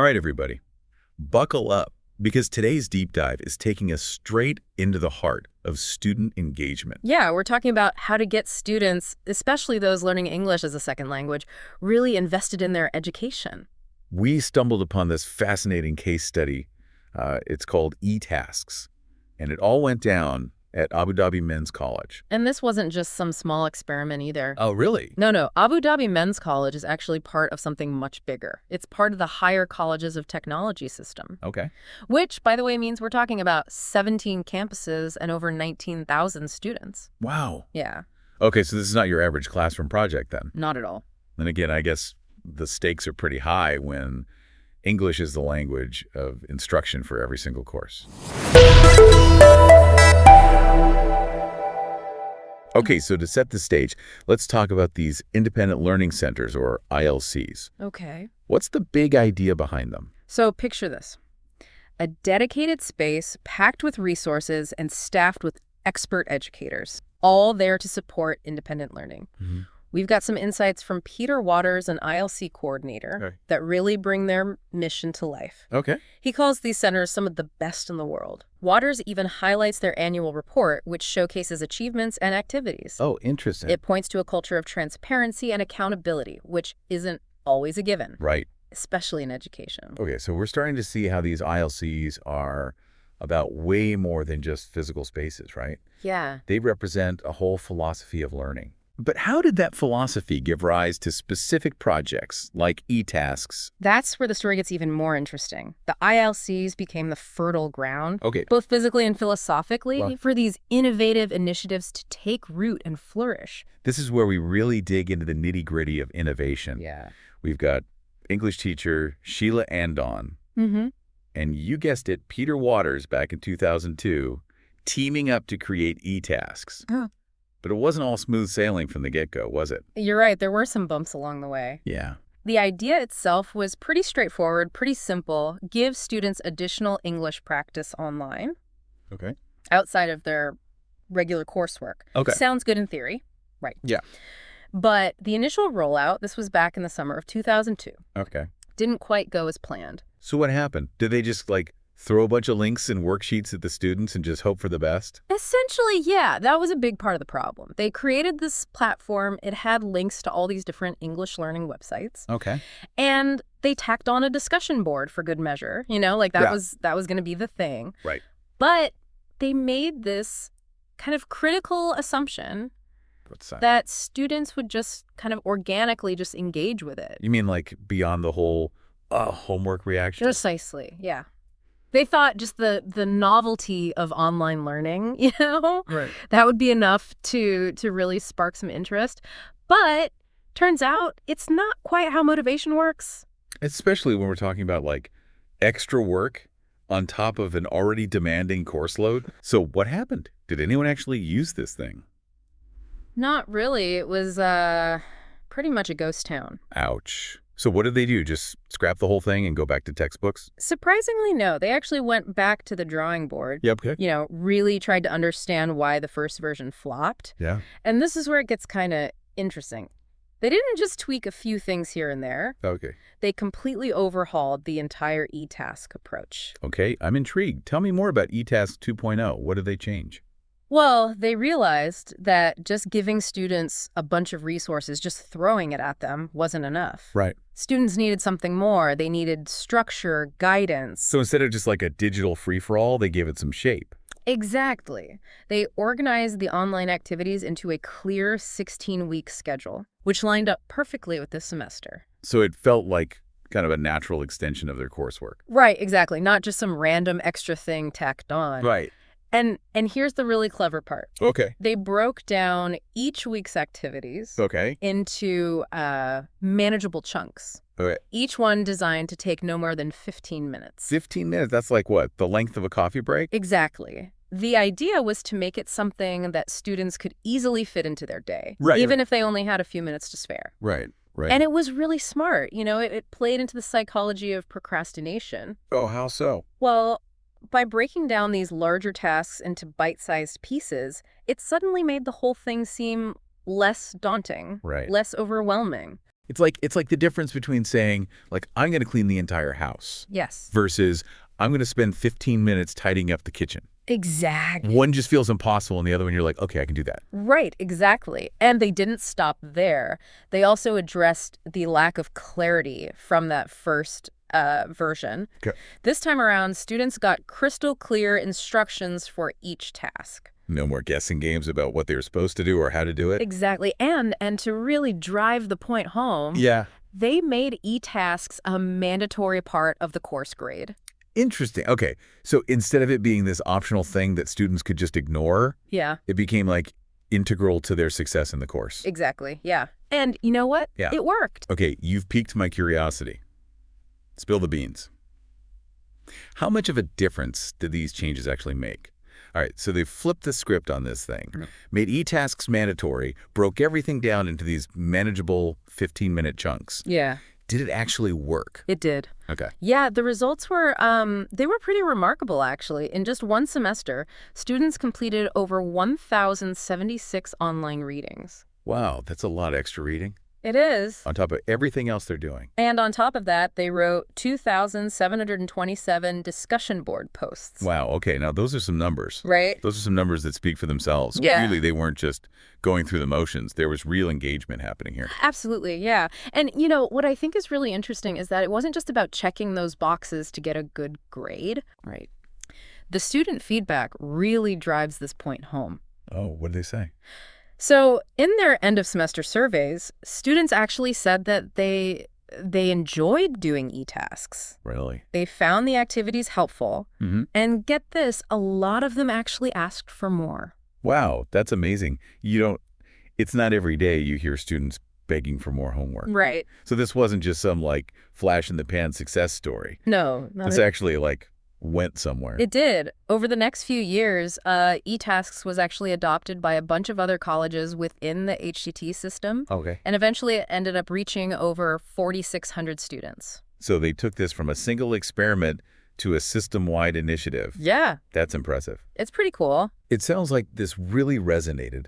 All right, everybody, buckle up because today's deep dive is taking us straight into the heart of student engagement. Yeah, we're talking about how to get students, especially those learning English as a second language, really invested in their education. We stumbled upon this fascinating case study. It's called E-Tasks, and it all went down at Abu Dhabi Men's College. And this wasn't just some small experiment either. Oh, really? No. Abu Dhabi Men's College is actually part of something much bigger. It's part of the Higher Colleges of Technology system, Okay. which, by the way, means we're talking about 17 campuses and over 19,000 students. Wow. Yeah, Okay, so this is not your average classroom project then. not at all. And again, I guess the stakes are pretty high when English is the language of instruction for every single course. Okay, so to set the stage, let's talk about these independent learning centers, or ILCs. Okay. What's the big idea behind them? So picture this. A dedicated space packed with resources and staffed with expert educators, all there to support independent learning. We've got some insights from Peter Waters, an ILC coordinator, Okay. that really bring their mission to life. Okay. He calls these centers some of the best in the world. Waters even highlights their annual report, which showcases achievements and activities. Oh, interesting. It points to a culture of transparency and accountability, which isn't always a given, Right. especially in education. Okay, so we're starting to see how these ILCs are about way more than just physical spaces, right? Yeah. They represent a whole philosophy of learning. But how did that philosophy give rise to specific projects like e-tasks? That's where the story gets even more interesting. The ILCs became the fertile ground, Okay. both physically and philosophically, Well- for these innovative initiatives to take root and flourish. This is where we really dig into the nitty-gritty of innovation. Yeah. We've got English teacher Sheila Andon, Mm-hmm. and you guessed it, Peter Waters back in 2002, teaming up to create e-tasks. Oh. But it wasn't all smooth sailing from the get-go, was it? You're right, there were some bumps along the way. Yeah. The idea itself was pretty straightforward, pretty simple. Give students additional English practice online, Okay. outside of their regular coursework. Okay. Sounds good in theory. Right. Yeah. But the initial rollout, this was back in the summer of 2002, Okay. didn't quite go as planned. So what happened? Did they just, throw a bunch of links and worksheets at the students and just hope for the best? Essentially, yeah, that was a big part of the problem. They created this platform. It had links to all these different English learning websites. Okay. And they tacked on a discussion board for good measure. That Yeah. was going to be the thing. Right. But they made this kind of critical assumption What's that? that students would just kind of organically just engage with it. You mean beyond the whole homework reaction? Precisely, yeah. They thought just the novelty of online learning, Right. that would be enough to really spark some interest. But turns out it's not quite how motivation works. Especially when we're talking about extra work on top of an already demanding course load. So what happened? Did anyone actually use this thing? Not really. It was pretty much a ghost town. Ouch. So what did they do? Just scrap the whole thing and go back to textbooks? Surprisingly, no. They actually went back to the drawing board. Yep. Okay. Really tried to understand why the first version flopped. Yeah. And this is where it gets kind of interesting. They didn't just tweak a few things here and there. Okay. They completely overhauled the entire e-task approach. Okay. I'm intrigued. Tell me more about eTask 2.0. What did they change? Well, they realized that just giving students a bunch of resources, just throwing it at them, wasn't enough. Right. Students needed something more. They needed structure, guidance. So instead of just a digital free-for-all, they gave it some shape. Exactly. They organized the online activities into a clear 16-week schedule, which lined up perfectly with this semester. So it felt like kind of a natural extension of their coursework. Right, exactly. Not just some random extra thing tacked on. Right. And here's the really clever part. Okay. They broke down each week's activities Okay. into manageable chunks, Okay. each one designed to take no more than 15 minutes. 15 minutes? That's what? The length of a coffee break? Exactly. The idea was to make it something that students could easily fit into their day, Right. even if they only had a few minutes to spare. Right. Right. And it was really smart. It played into the psychology of procrastination. Oh, how so? Well, by breaking down these larger tasks into bite-sized pieces, it suddenly made the whole thing seem less daunting, Right. less overwhelming. It's like the difference between saying, like, I'm going to clean the entire house Yes. versus I'm going to spend 15 minutes tidying up the kitchen. Exactly. One just feels impossible, and the other one you're like, okay, I can do that. Right, exactly. And they didn't stop there. They also addressed the lack of clarity from that first version. Okay. This time around, students got crystal clear instructions for each task. No more guessing games about what they're supposed to do or how to do it. Exactly. And to really drive the point home, Yeah. they made e-tasks a mandatory part of the course grade. Interesting. Okay. So instead of it being this optional thing that students could just ignore, Yeah, it became like integral to their success in the course. exactly. Yeah. And you know what? Yeah. It worked. Okay, you've piqued my curiosity. Spill the beans. How much of a difference did these changes actually make? All right, so they flipped the script on this thing, made e-tasks mandatory, broke everything down into these manageable 15-minute chunks. Yeah, Did it actually work? it did. Okay. Yeah, the results were, they were pretty remarkable, actually. In just one semester, students completed over 1,076 online readings. Wow, that's a lot of extra reading It is. on top of everything else they're doing. And on top of that, they wrote 2,727 discussion board posts. Wow, okay, now those are some numbers. Right? Those are some numbers that speak for themselves. Yeah. Clearly, they weren't just going through the motions. There was real engagement happening here. Absolutely, yeah. And, you know, what I think is really interesting is that it wasn't just about checking those boxes to get a good grade. Right. The student feedback really drives this point home. Oh, what did they say? So in their end-of-semester surveys, students actually said that they enjoyed doing e-tasks. Really? They found the activities helpful. And get this, a lot of them actually asked for more. Wow, that's amazing. It's not every day you hear students begging for more homework. Right. So this wasn't just some like flash in the pan success story. No, not This actually like went somewhere. It did. Over the next few years, e-tasks was actually adopted by a bunch of other colleges within the HCT system. Okay. And eventually it ended up reaching over 4,600 students. So they took this from a single experiment to a system-wide initiative. Yeah, That's impressive. it's pretty cool. It sounds like this really resonated,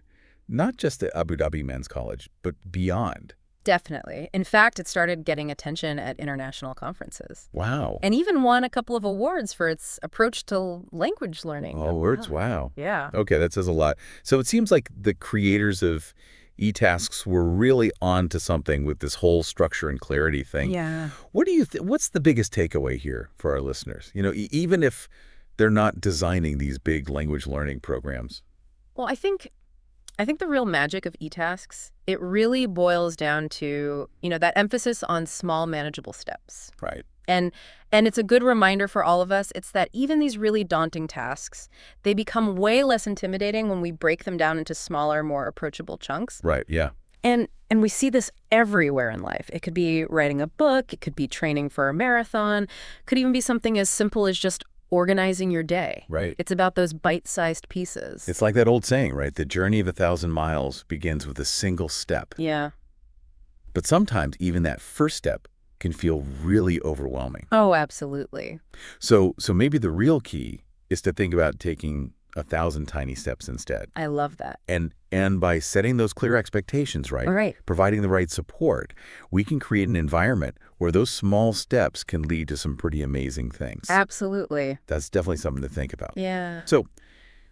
not just at Abu Dhabi Men's College, but beyond. Definitely. In fact, it started getting attention at international conferences. Wow. And even won a couple of awards for its approach to language learning. Oh, words, wow. Yeah. Okay, that says a lot. So it seems like the creators of e-tasks were really on to something with this whole structure and clarity thing. Yeah. What do you what's the biggest takeaway here for our listeners? Even if they're not designing these big language learning programs. Well, I think the real magic of e-tasks, it really boils down to, that emphasis on small manageable steps. Right. And it's a good reminder for all of us, it's that even these really daunting tasks, they become way less intimidating when we break them down into smaller, more approachable chunks. Right, yeah. And we see this everywhere in life. It could be writing a book, it could be training for a marathon, could even be something as simple as just organizing your day. Right. It's about those bite-sized pieces. It's like that old saying, right? The journey of 1,000 miles begins with a single step. Yeah. But sometimes even that first step can feel really overwhelming. Oh, absolutely. So maybe the real key is to think about taking 1,000 tiny steps instead. I love that. And by setting those clear expectations, right? All right. Providing the right support, we can create an environment where those small steps can lead to some pretty amazing things. Absolutely. That's definitely something to think about. Yeah. So,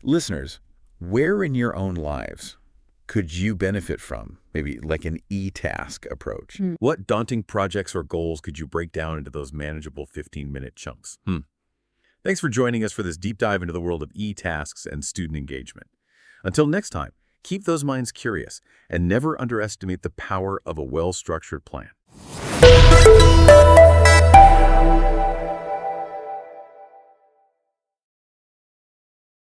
listeners, where in your own lives could you benefit from maybe like an e-task approach? What daunting projects or goals could you break down into those manageable 15-minute chunks? Thanks for joining us for this deep dive into the world of e-tasks and student engagement. Until next time, keep those minds curious and never underestimate the power of a well-structured plan.